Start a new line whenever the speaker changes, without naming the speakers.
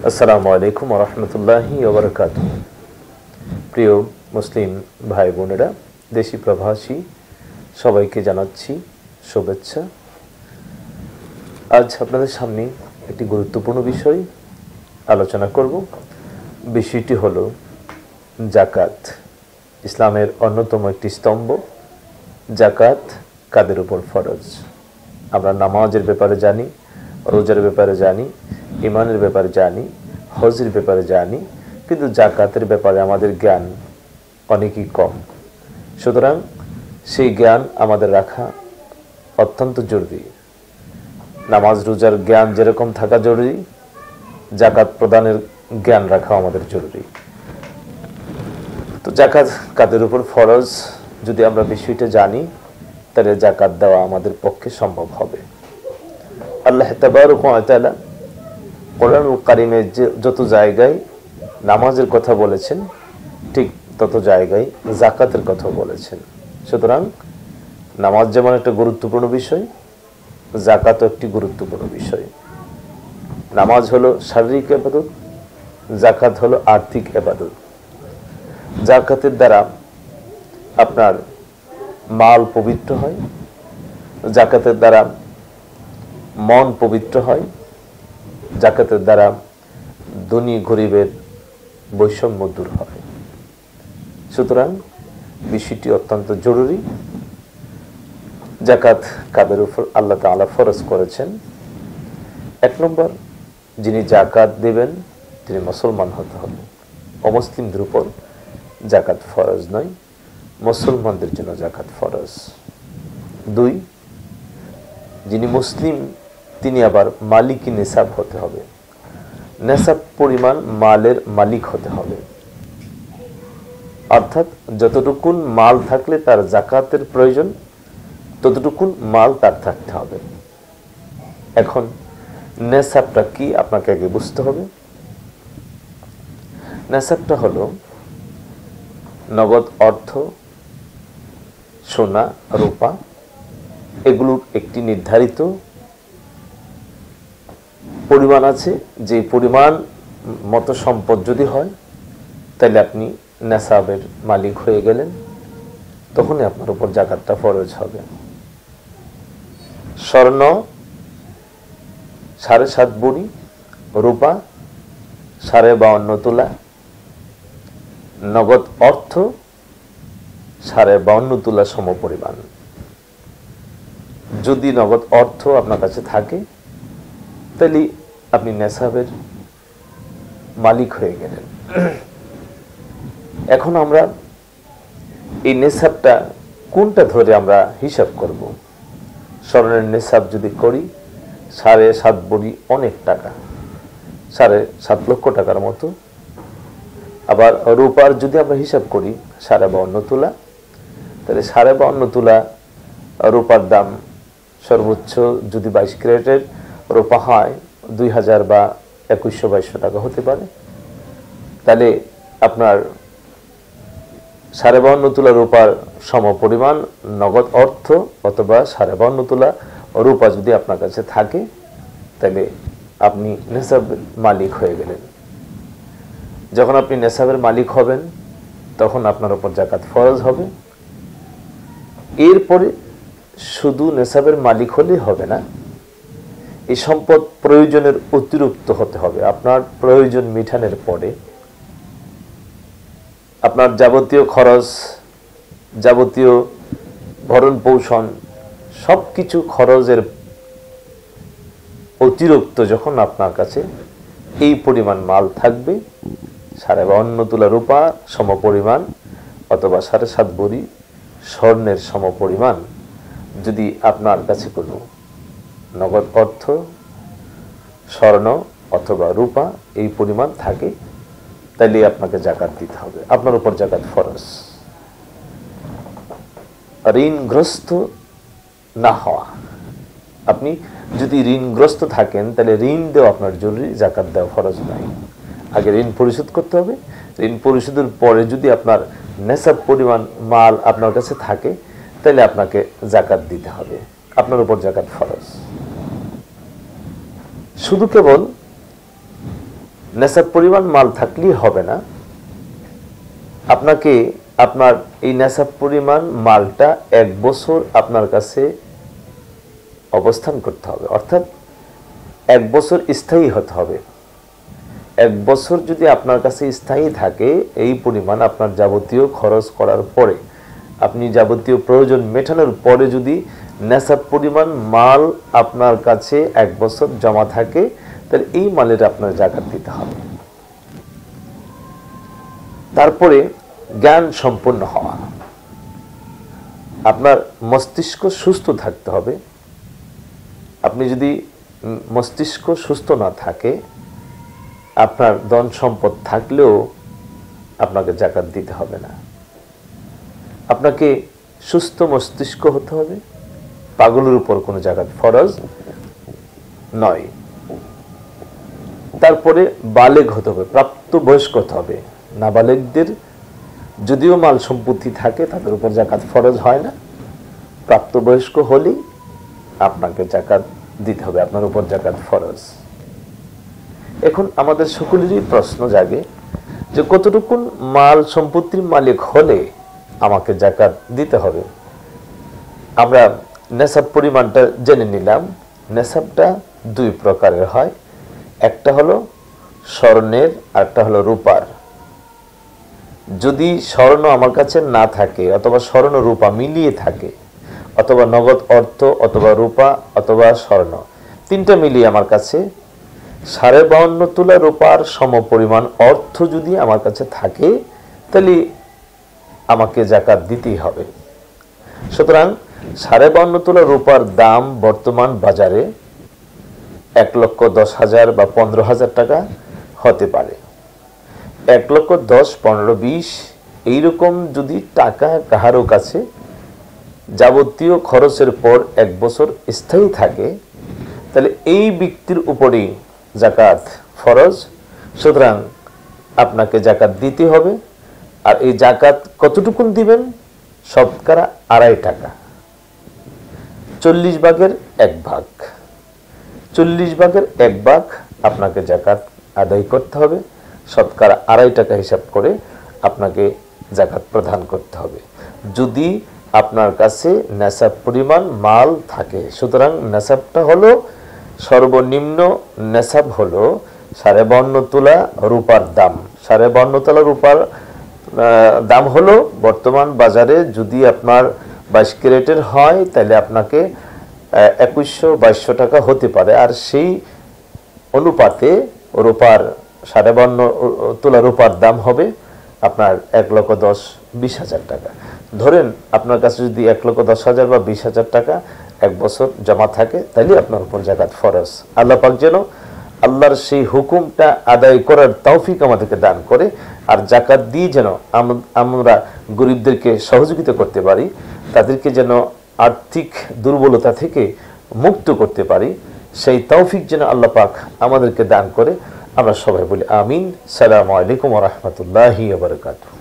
আসসালামু আলাইকুম ওয়া রাহমাতুল্লাহি ওয়া বারাকাতুহু। প্রিয় মুসলিম ভাই বোনেরা, দেশি প্রবাসী সবাইকে জানাচ্ছি শুভেচ্ছা। আজ আপনাদের সামনে একটি গুরুত্বপূর্ণ বিষয় আলোচনা করব। বিষয়টি হলো যাকাত। ইসলামের অন্যতম একটি স্তম্ভ। যাকাত কাদের উপর ফরজ? আমরা নামাজের ব্যাপারে জানি, রোজার ব্যাপারে জানি, ইমানের ব্যাপারে জানি, হজের ব্যাপারে জানি, কিন্তু যাকাতের ব্যাপারে আমাদের জ্ঞান অনেকই কম। সুতরাং সেই জ্ঞান আমাদের রাখা অত্যন্ত জরুরি। নামাজ রোজার জ্ঞান যেরকম থাকা জরুরি, যাকাত প্রদানের জ্ঞান রাখা আমাদের জরুরি। তো যাকাত কাদের উপর ফরজ, যদি আমরা বিষয়টা জানি, তাহলে যাকাত দেওয়া আমাদের পক্ষে সম্ভব হবে। আল্লাহ তাবারক ওয়া তাআলা কোরআনুল কারীমে যত জায়গায় নামাজের কথা বলেছেন, ঠিক তত জায়গায় যাকাতের কথা বলেছেন। সুতরাং নামাজ যেমন একটা গুরুত্বপূর্ণ বিষয়, যাকাতও একটি গুরুত্বপূর্ণ বিষয়। নামাজ হলো শারীরিক ইবাদত, যাকাত হলো আর্থিক ইবাদত। যাকাতের দ্বারা আপনার মাল পবিত্র হয়, যাকাতের দ্বারা মন পবিত্র হয়, যাকাতের দ্বারা ধনী গরিবের বৈষম্য দূর হয়। সুতরাং বিষয়টি অত্যন্ত জরুরি। যাকাত কাদের উপর আল্লাহ তাআলা ফরজ করেছেন? এক নম্বর, যিনি যাকাত দেবেন তিনি মুসলমান হতে হবে। অমুসলিমদের উপর যাকাত ফরজ নয়, মুসলমানদের জন্য যাকাত ফরজ। দুই, যিনি মুসলিম তিনি আবার মালিকি নিসাব হতে হবে। নিসাব পরিমাণ মালের মালিক হতে হবে, অর্থাৎ যতটুকুন মাল থাকলে তার যাকাতের প্রয়োজন, ততটুকুন মাল তার থাকতে হবে। এখন নিসাবটা কি আপনাকে আগে বুঝতে হবে। নিসাবটা হলো নগদ অর্থ, সোনা, রূপা, এগুলোর একটি নির্ধারিত পরিমাণ আছে। যে পরিমাণ মতো সম্পদ যদি হয়, তাহলে আপনি নিসাবের মালিক হয়ে গেলেন, তখনই আপনার উপর যাকাতটা ফরজ হবে। স্বর্ণ 7.5 ভরি, রূপা 52.5 তোলা, নগদ অর্থ 52.5 তোলা সমপরিমাণ। যদি নগদ অর্থ আপনার কাছে থাকে, তাহলে আপনি নিসাবের মালিক হয়ে গেলেন। এখন আমরা এই নিসাবটা কোনটা ধরে আমরা হিসাব করব? স্বর্ণের নিসাব যদি করি, 7.5 ভরি অনেক টাকা, 7.5 লক্ষ টাকার মতো। আবার রূপার যদি আমরা হিসাব করি 52.5 তোলা, তাহলে 52.5 তোলা রূপার দাম সর্বোচ্চ যদি 22 ক্যারেটের রূপা হয় 2000 বা 2100-2200 টাকা হতে পারে। তাহলে আপনার 52.5 তোলা রূপার সমপরিমাণ নগদ অর্থ অথবা 52.5 তোলা রূপা যদি আপনার কাছে থাকে, তাহলে আপনি নিসাবের মালিক হয়ে গেলেন। যখন আপনি নিসাবের মালিক হবেন, তখন আপনার উপর যাকাত ফরজ হবে। এরপরে শুধু নিসাবের মালিক হলেই হবে না, এই সম্পদ প্রয়োজনের অতিরিক্ত হতে হবে। আপনার প্রয়োজন মিটানোর পরে আপনার যাবতীয় খরচ, যাবতীয় ভরণ পোষণ, সবকিছু খরচের অতিরিক্ত যখন আপনার কাছে এই পরিমাণ মাল থাকবে, 52.5 তোলা রূপা সমপরিমাণ অথবা 7.5 ভরি স্বর্ণের সমপরিমাণ যদি আপনার কাছে কোনো নগদ অর্থ, স্বর্ণ অথবা রূপা এই পরিমাণ থাকে, তাহলে আপনাকে যাকাত দিতে হবে। আপনার উপর যাকাত ফরজ। ঋণগ্রস্ত না হওয়া, আপনি যদি ঋণগ্রস্ত থাকেন, তাহলে ঋণ দেওয়া আপনার জরুরি, যাকাত দেওয়া ফরজ নাই। আগে ঋণ পরিশোধ করতে হবে। ঋণ পরিশোধের পরে যদি আপনার নিসাব পরিমাণ মাল আপনার কাছে থাকে, তাহলে আপনাকে যাকাত দিতে হবে। আপনার উপর যাকাত ফরজ। শুধু কেবল নেশাব পরিমাণ মাল থাকলেই হবে না, আপনাকে আপনার এই নেশাব পরিমাণ মালটা 1 বছর আপনার কাছে অবস্থান করতে হবে, অর্থাৎ 1 বছর স্থায়ী হতে হবে। 1 বছর যদি আপনার কাছে স্থায়ী থাকে, এই পরিমাণ আপনার যাবতীয় খরচ করার পরে, আপনি যাবতীয় প্রয়োজন মেটানোর পরে যদি নেশাব পরিমাণ মাল আপনার কাছে 1 বছর জমা থাকে, তাহলে এই মালের আপনার যাকাত দিতে হবে। তারপরে জ্ঞান সম্পন্ন হওয়া, আপনার মস্তিষ্ক সুস্থ থাকতে হবে। আপনি যদি মস্তিষ্ক সুস্থ না থাকে, আপনার ধন সম্পদ থাকলেও আপনাকে যাকাত দিতে হবে না। আপনাকে সুস্থ মস্তিষ্ক হতে হবে, পাগলের উপর কোনো যাকাত ফরজ নয়। তারপরে বালেগ হতে হবে, প্রাপ্তবয়স্ক হতে হবে। নাবালেগদের যদিও মাল সম্পত্তি থাকে, তাদের উপর যাকাত ফরজ হয় না, প্রাপ্তবয়স্ক হলেই আপনাকে যাকাত দিতে হবে, আপনার উপর যাকাত ফরজ। এখন আমাদের সকলেরই প্রশ্ন জাগে যে কতটুকুন মাল সম্পত্তির মালিক হলে আমাকে যাকাত দিতে হবে। আমরা নেশাব পরিমাণটা জেনে নিলাম। নেশাবটা 2 প্রকারের হয়, একটা হলো স্বর্ণের, আরেকটা হলো রূপার। যদি স্বর্ণ আমার কাছে না থাকে, অথবা স্বর্ণ রূপা মিলিয়ে থাকে, অথবা নগদ অর্থ, অথবা রূপা, অথবা স্বর্ণ, 3টা মিলিয়ে আমার কাছে 52.5 তোলা রূপার সমপরিমাণ অর্থ যদি আমার কাছে থাকে, তাহলে আমাকে যাকাত দিতেই হবে। সুতরাং 52.5 তোলা রূপার দাম বর্তমান বাজারে 1,10,000 বা 15,000 টাকা হতে পারে। 1,10,000, 15,000, 20 এইরকম যদি টাকা কাহারো কাছে যাবতীয় খরচের পর 1 বছর স্থায়ী থাকে, তাহলে এই ব্যক্তির উপরেই যাকাত ফরজ। সুতরাং আপনাকে যাকাত দিতে হবে। আর এই যাকাত কতটুকুন দিবেন? শতকরা 2.5 টাকা, 40 ভাগের 1 ভাগ। 40 ভাগের 1 ভাগ আপনাকে যাকাত আদায় করতে হবে। শতকরা 2.5 টাকা হিসাব করে আপনাকে যাকাত প্রদান করতে হবে, যদি আপনার কাছে নেশাব পরিমাণ মাল থাকে। সুতরাং নেশাবটা হলো, সর্বনিম্ন নেশাব হলো 52.5 তোলা রূপার দাম। 52.5 তোলা রূপার দাম হলো বর্তমান বাজারে, যদি আপনার 22 ক্যারেটের হয়, তাহলে আপনাকে 2100-2200 টাকা হতে পারে। আর সেই অনুপাতে রূপার 52.5 তোলা রূপার দাম হবে আপনার 1,10,000-20,000 টাকা। ধরেন আপনার কাছে যদি 1,10,000 বা 20,000 টাকা 1 বছর জমা থাকে, তাহলে আপনার উপর যাকাত ফরজ। আল্লাহ পাক যেন আল্লাহর সেই হুকুমটা আদায় করার তৌফিক আমাদেরকে দান করে, আর যাকাত দিয়ে যেন আমরা গরিবদেরকে সহযোগিতা করতে পারি, তাদেরকে যেন আর্থিক দুর্বলতা থেকে মুক্ত করতে পারি, সেই তৌফিক যেন আল্লাহ পাক আমাদেরকে দান করে। আমরা সবাই বলি আমিন। সালামু আলাইকুম ওয়া রাহমাতুল্লাহি ওয়া বারাকাতুহু।